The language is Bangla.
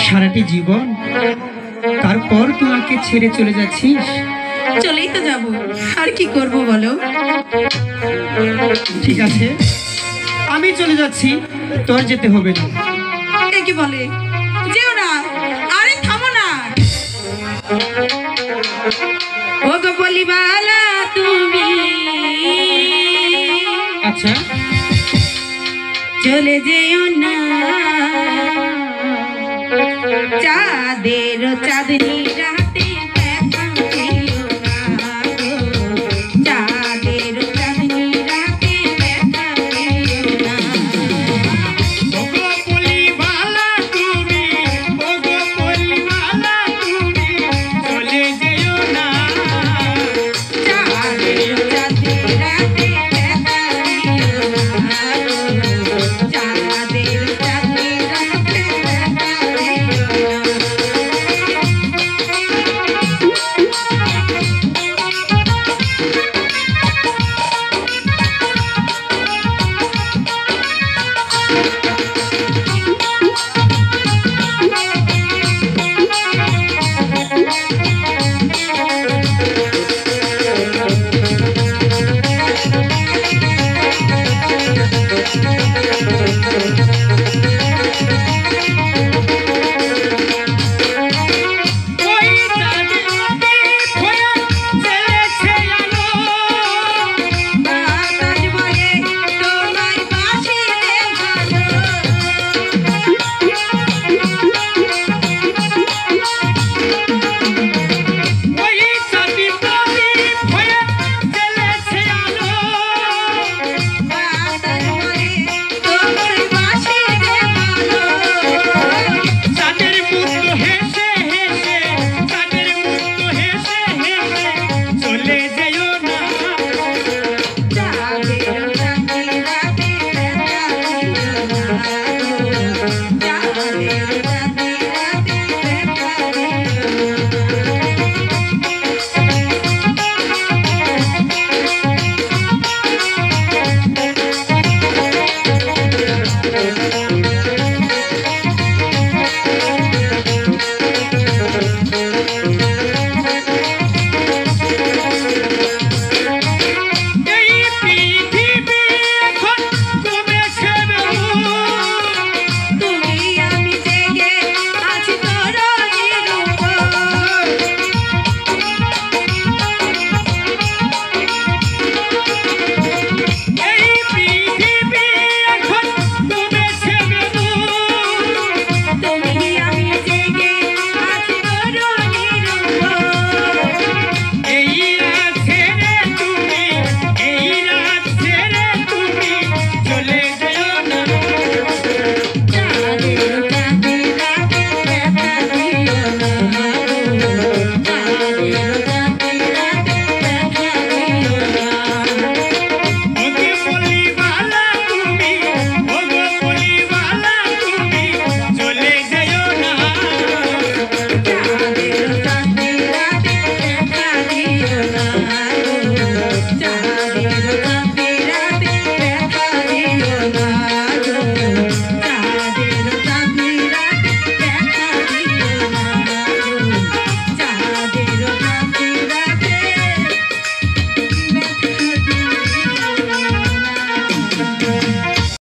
সারাটি জীবন, তারপর তোমাকে ছেড়ে চলে যাচ্ছিস? চলেই তো যাব, আর কি করব বলো। ঠিক আছে, আমি চলে যাচ্ছি, তোর যেতে হবে না। কে কি বলে, যেও না। আরে থামো না। ও গো বলিবালা তুমি, আচ্ছা, চলে যেও না। চাঁদের চাঁদনি